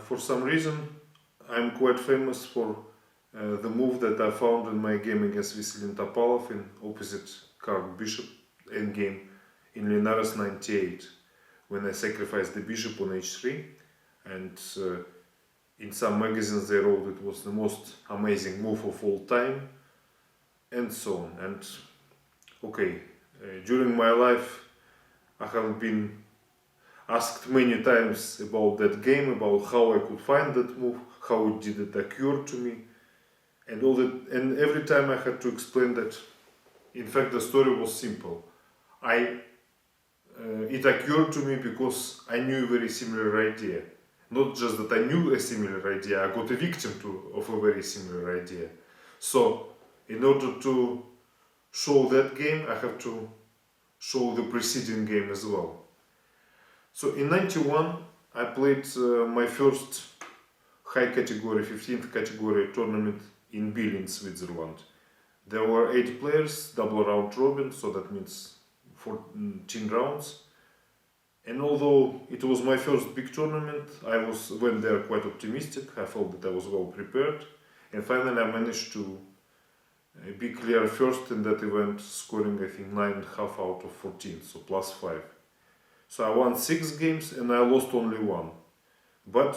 For some reason, I'm quite famous for the move that I found in my game against Vasilin Topalov in opposite card bishop endgame in Linares 98, when I sacrificed the bishop on h3, and in some magazines they wrote it was the most amazing move of all time, and so on. And okay, during my life I have been asked many times about that game, about how I could find that move, how did it occur to me, and all that. And every time I had to explain that, in fact, the story was simple. It occurred to me because I knew a very similar idea. Not just that I knew a similar idea, I got a victim of a very similar idea. So, in order to show that game, I have to show the preceding game as well. So in 91, I played my first high category, 15th category tournament in Biel in Switzerland. There were 8 players, double round robin, so that means 14 rounds. And although it was my first big tournament, I went there quite optimistic. I felt that I was well prepared. And finally I managed to be clear first in that event, scoring I think 9.5 out of 14, so +5. So I won 6 games and I lost only 1. But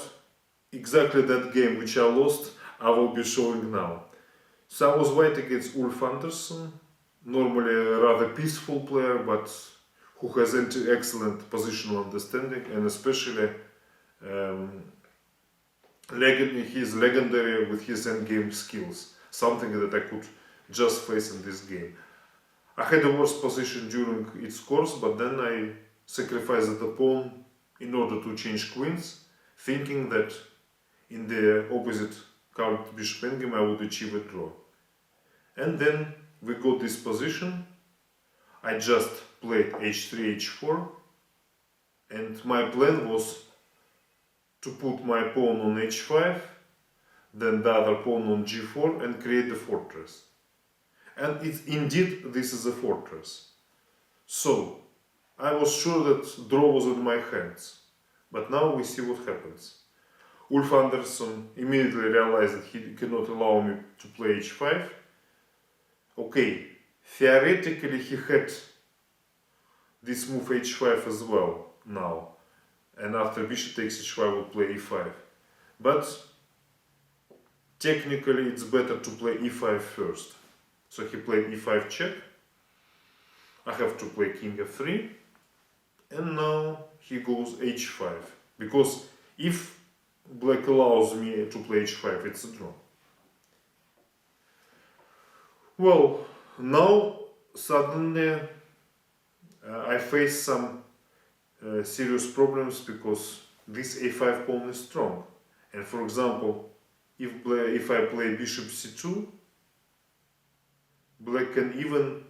exactly that game which I lost, I will be showing now. So I was white against Ulf Andersson, normally a rather peaceful player, but who has excellent positional understanding, and especially he's legendary with his endgame skills, something that I could just face in this game. I had a worse position during its course, but then I sacrificed the pawn in order to change queens, thinking that in the opposite card bishop endgame I would achieve a draw. And then we got this position. I just played h3, h4, and my plan was to put my pawn on h5, then the other pawn on g4 and create the fortress. And indeed this is a fortress. So I was sure that draw was in my hands. But now we see what happens. Ulf Andersson immediately realized that he cannot allow me to play h5. Okay, theoretically he had this move h5 as well now. And after bishop takes h5 I would play e5. But technically it's better to play e5 first. So he played e5 check. I have to play king f3. And now he goes h5. Because if black allows me to play h5, it's a draw. Well, now suddenly I face some serious problems because this a5 pawn is strong. And for example, if I play bishop c2, black can even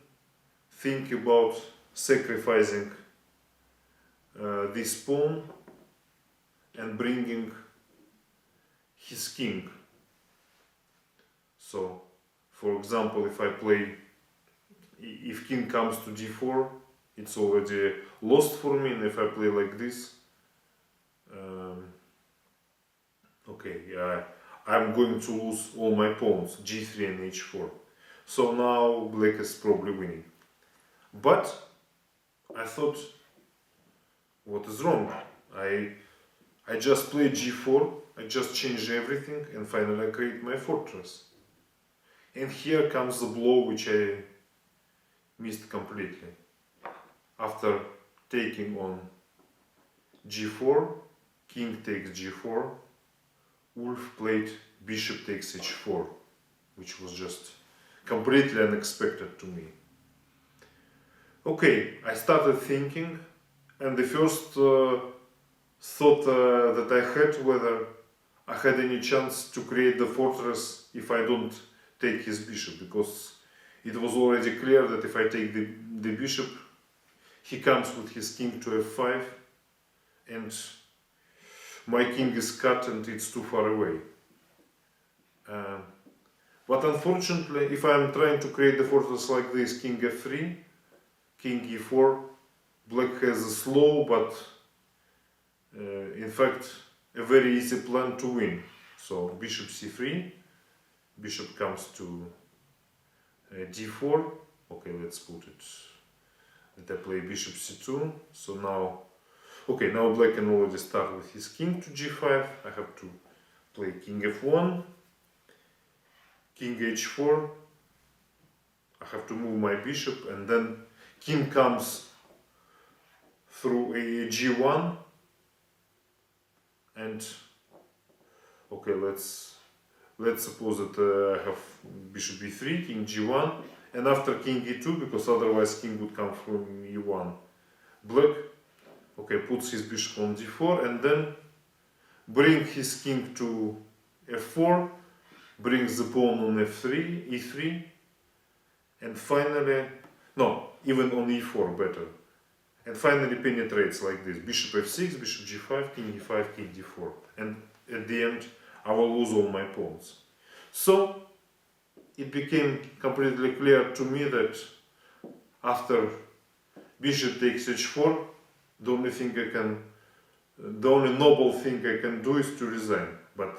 think about sacrificing this pawn and bringing his king. So, for example, if king comes to d4, it's already lost for me, and if I play like this, I'm going to lose all my pawns, g3 and h4. So now black is probably winning. But I thought, what is wrong? I just played g4, I just changed everything, and finally I create my fortress. And here comes the blow which I missed completely. After taking on g4, king takes g4, Ulf played bishop takes h4, which was just completely unexpected to me. Okay, I started thinking, and the first thought that I had whether I had any chance to create the fortress if I don't take his bishop, because it was already clear that if I take the bishop, he comes with his king to f5, and my king is cut and it's too far away. But unfortunately, if I'm trying to create the fortress like this, king f3, king e4, black has a slow, but in fact a very easy plan to win. So bishop c3, bishop comes to d4. Okay, let's put it. Let I play bishop c2. So now, okay, now black can already start with his king to g5. I have to play king f1, king h4. I have to move my bishop, and then king comes through a g1, and okay, let's suppose that I have bishop e3, king g1, and after king e2, because otherwise king would come from e1. Black, okay, puts his bishop on d4, and then bring his king to f4, brings the pawn on f3, e3, and finally, no, even on e4 better. And finally penetrates like this, bishop f6, bishop g5, king e5, king d4. And at the end, I will lose all my pawns. So, it became completely clear to me that after bishop takes h4, the only noble thing I can do is to resign. But,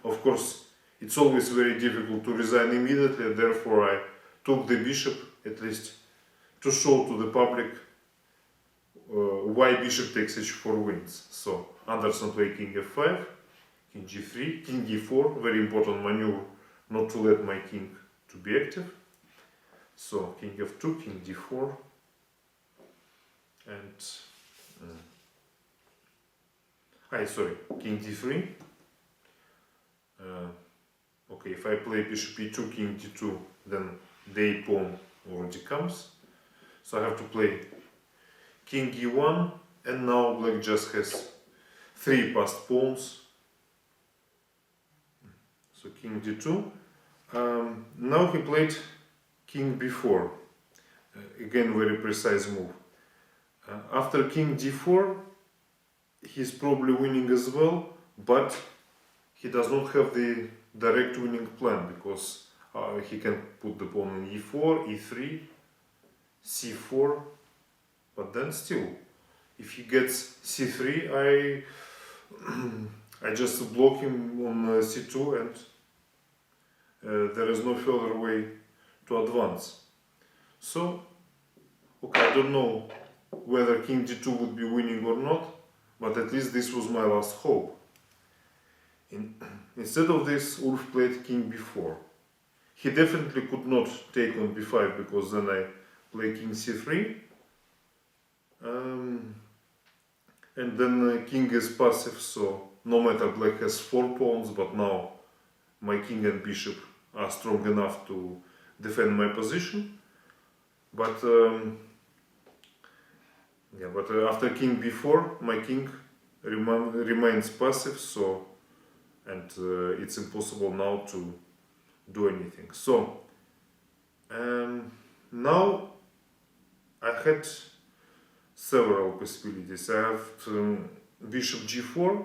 of course, it's always very difficult to resign immediately, therefore I took the bishop, at least to show to the public why bishop takes h4 wins. So Andersson played king f5, king g3, king e4, very important maneuver, not to let my king to be active. So king f2, king d4, and king d3. Okay, if I play bishop e2, king d2, then the a pawn already comes. So I have to play king e1, and now black just has 3 passed pawns. So king d2. Now he played king b4. Again, very precise move. After king d4, he's probably winning as well, but he does not have the direct winning plan, because he can put the pawn in e4, e3, c4, but then still, if he gets c3, I just block him on c2, and there is no further way to advance. So, okay, I don't know whether king d2 would be winning or not, but at least this was my last hope. Instead of this, Ulf played king b4. He definitely could not take on b5, because then I play king c3, and then king is passive, so no matter black has 4 pawns, but now my king and bishop are strong enough to defend my position. But after king b4, my king remains passive, so it's impossible now to do anything. So now I had several possibilities. I have bishop g4,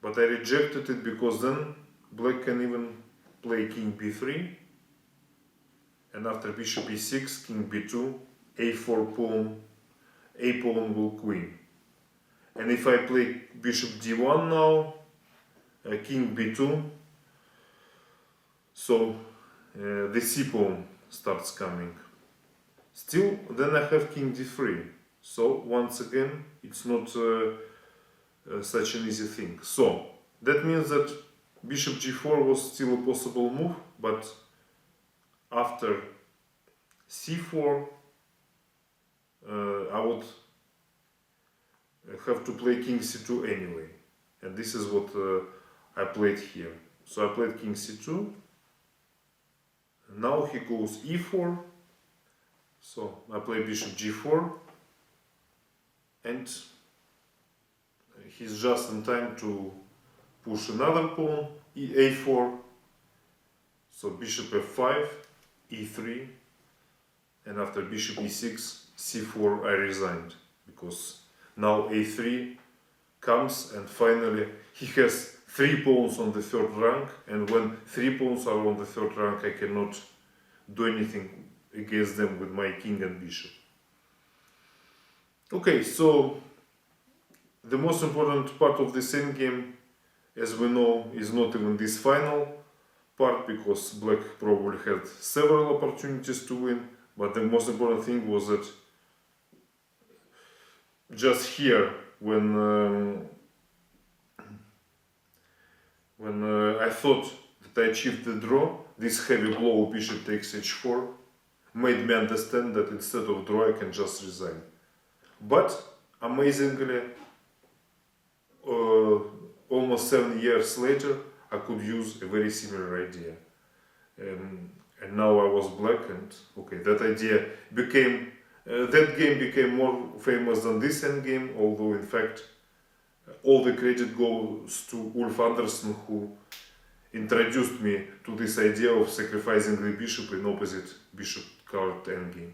but I rejected it because then black can even play king b3, and after bishop e6, king b2, a4 pawn, a pawn will queen. And if I play bishop d1 now, king b2, so the c pawn starts coming. Still, then I have king d3. So once again, it's not such an easy thing. So that means that bishop g4 was still a possible move, but after c4, I would have to play king c2 anyway. And this is what I played here. So I played king c2. Now he goes e4. So I play bishop g4. And he's just in time to push another pawn, a4. So bishop f5, e3. And after bishop e6, c4, I resigned. Because now a3 comes, and finally he has 3 pawns on the third rank, and when 3 pawns are on the third rank, I cannot do anything against them with my king and bishop. Okay, so the most important part of this endgame, as we know, is not even this final part, because black probably had several opportunities to win, but the most important thing was that just here, when I thought that I achieved the draw, this heavy blow bishop takes h4 made me understand that instead of draw I can just resign. But amazingly, almost 7 years later, I could use a very similar idea. And now I was black, and okay, that idea became, that game became more famous than this endgame, although in fact all the credit goes to Ulf Andersson, who introduced me to this idea of sacrificing the bishop in opposite bishop card endgame.